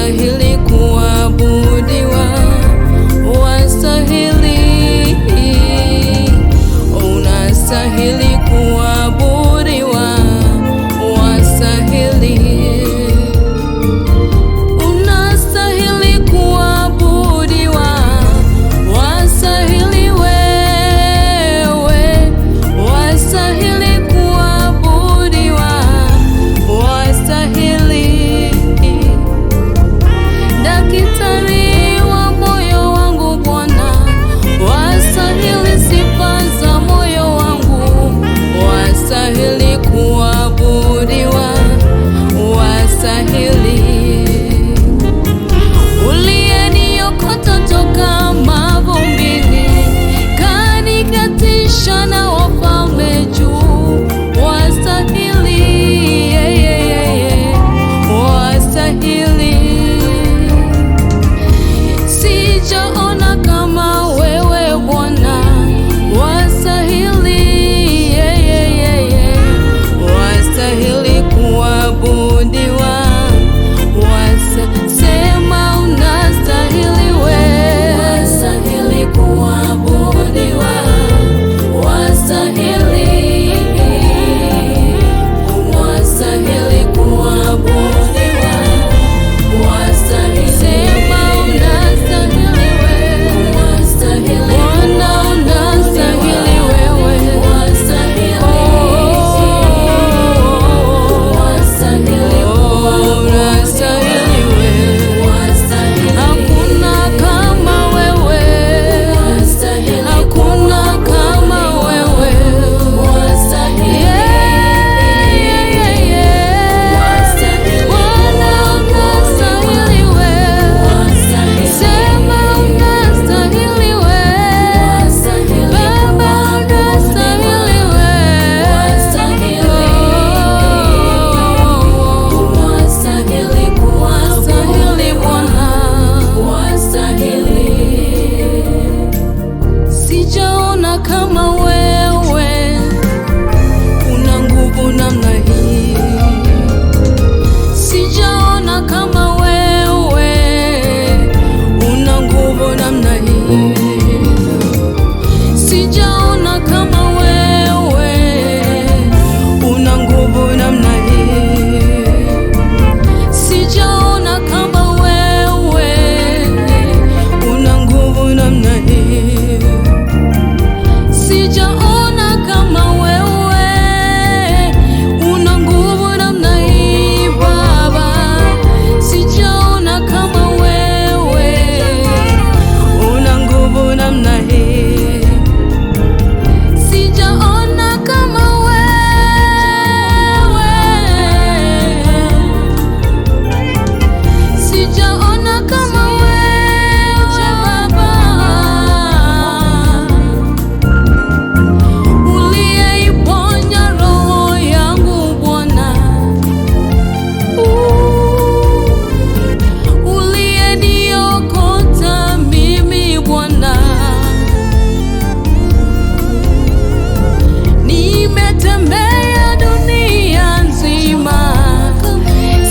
wastahili kuabudiwa, wastahili, unastahili kuabudiwa, wastahili, unastahili kuabudiwa, wastahili wewe, wastahili kuabudiwa, wastahili. Daktari wa moyo wangu Bwana, wastahili sifa za moyo wangu, wastahili kuabudiwa, wastahili. Uliyeniokota toka mavumbini, kanikatisha na wafalme juu, wastahili, wastahili. Sijaona kama wewe Bwana, wastahili, wastahili kuabudiwa, sema unastahili wewe, wastahili kuabudiwa, wastahili, wastahili kuabudiwa, wastahili, sema unastahili wewe, wastahili, Bwana unastahili wewe, wastahili, unastahili wewe, hakuna kama wewe, hakuna kama wewe, Bwana unastahili wewe, sema unastahili wewe, Baba unastahili wewe, wastahili Bwana, wastahili. Sijaona kama wewe una nguvu namna hii, sijaona kama wewe una nguvu namna hii, sijaona kama wewe una nguvu namna hii, sijaona kama wewe una nguvu namna hii, sijaona kama wewe una nguvu namna hii Baba, sijaona kama wewe una nguvu namna hii, sijaona kama wewe, sijaona kama wewe Baba, uliyeiponya roho yangu Bwana, uliyeniokota mimi Bwana, nimetembea dunia nzima,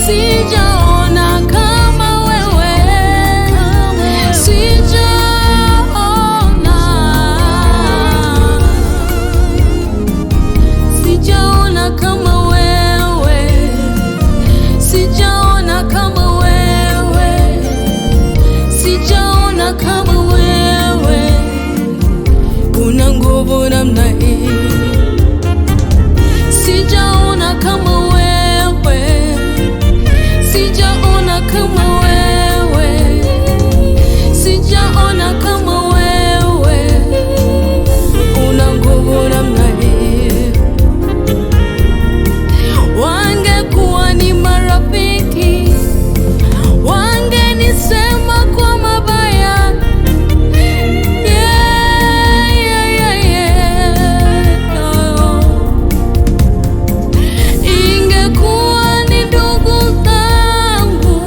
sijaona kama wewe, sijaona, sijaona kama wewe, sijaona kama wewe, sijaona kama wewe una nguvu namna hii, sijaona kama wewe, sijaona kama wewe, sijaona kama wewe una nguvu namna hii. Wangekuwa ni marafiki, wangenisema kwa mabaya, ingekuwa ni ndugu zangu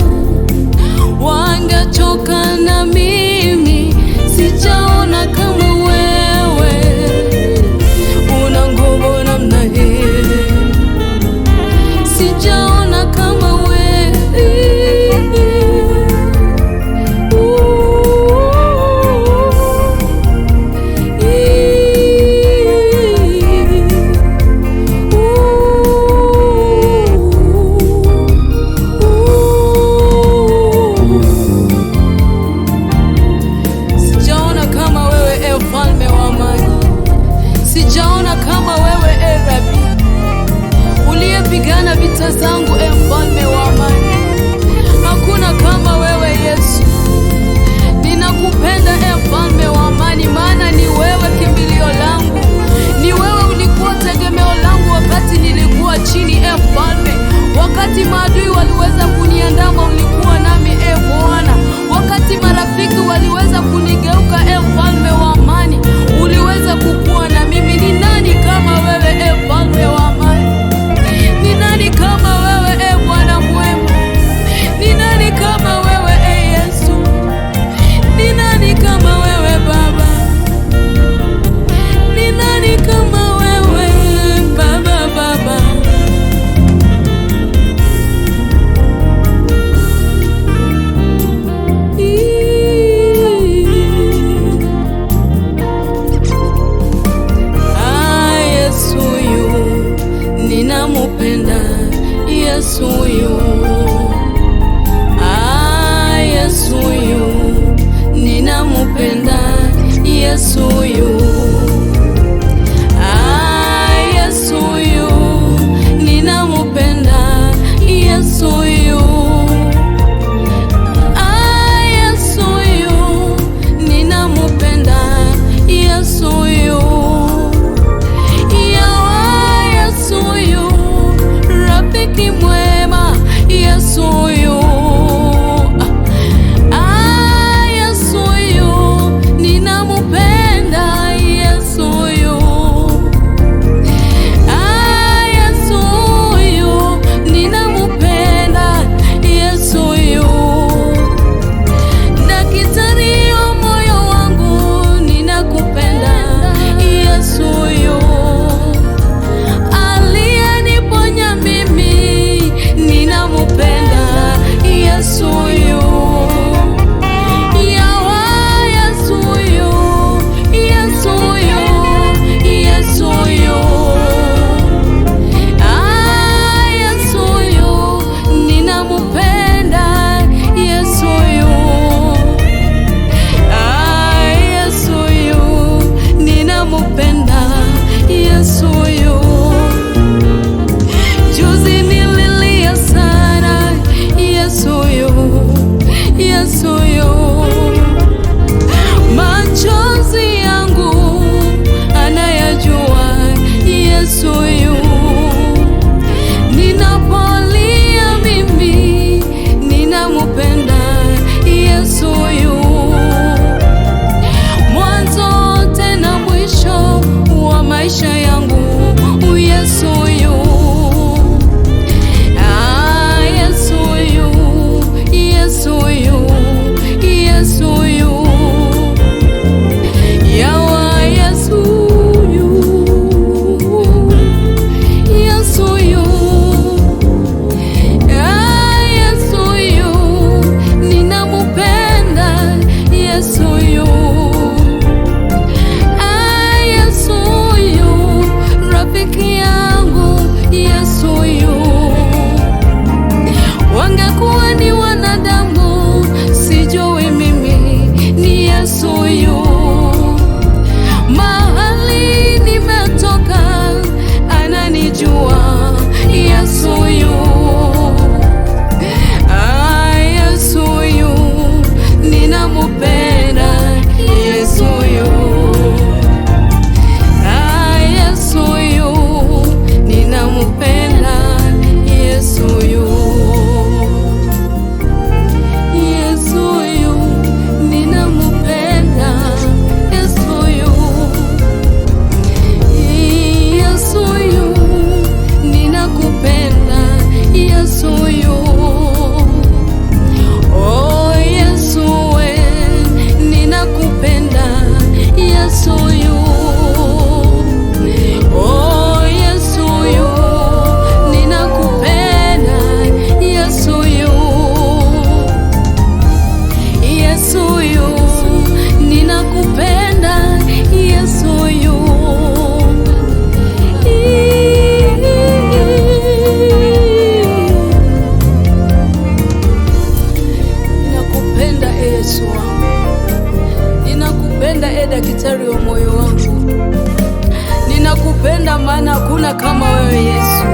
hakuna kama wewe Yesu.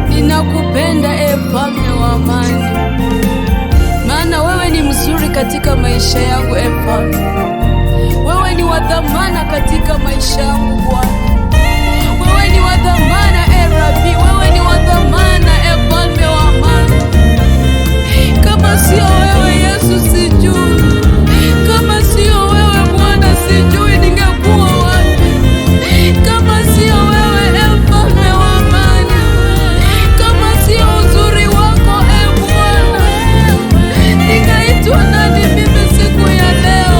Ninakupenda Mfalme wa amani, maana wewe ni mzuri katika maisha yangu Mfalme. Wewe ni wa dhamana katika maisha yangu Bwana. Wewe ni wa dhamana Rabi, wewe ni wa dhamana Mfalme wa amani. Kama sio wewe Yesu sijui, kama sio wewe Bwana sijui ningekuwa wapi. Kama sio wewe Mfalme wa amani, kama sio uzuri wako Bwana, ningeitwa nani mimi siku ya leo?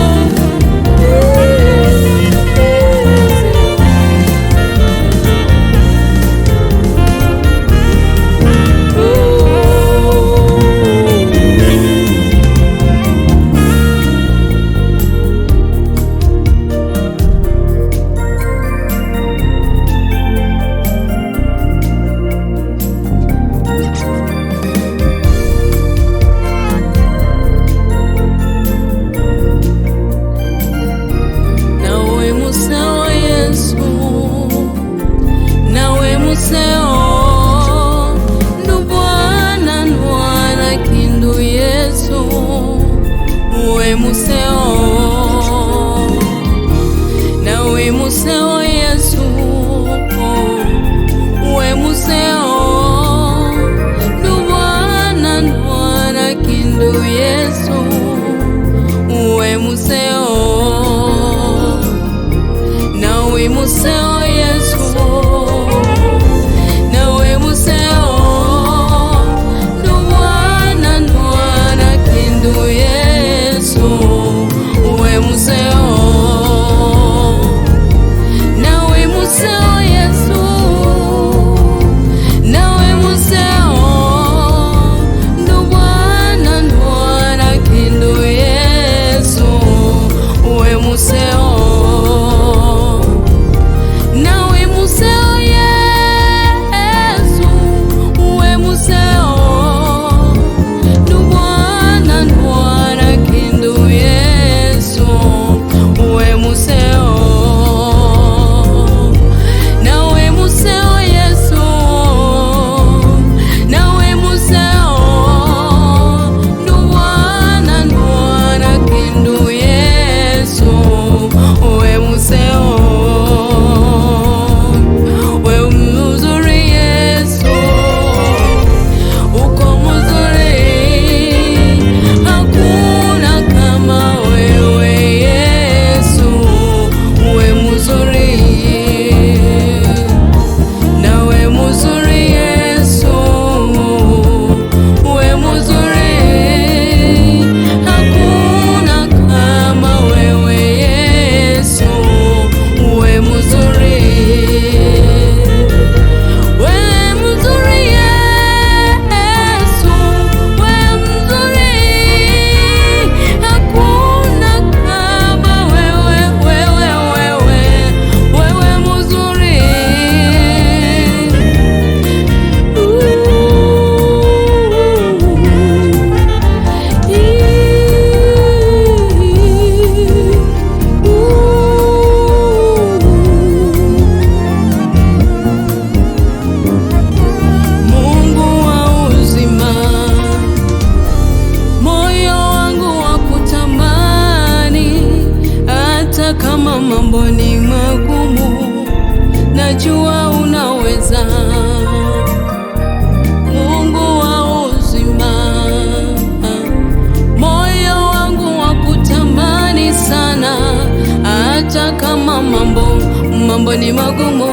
najua unaweza, Mungu wa uzima. Moyo wangu wakutamani sana, hata kama mambo ni magumu.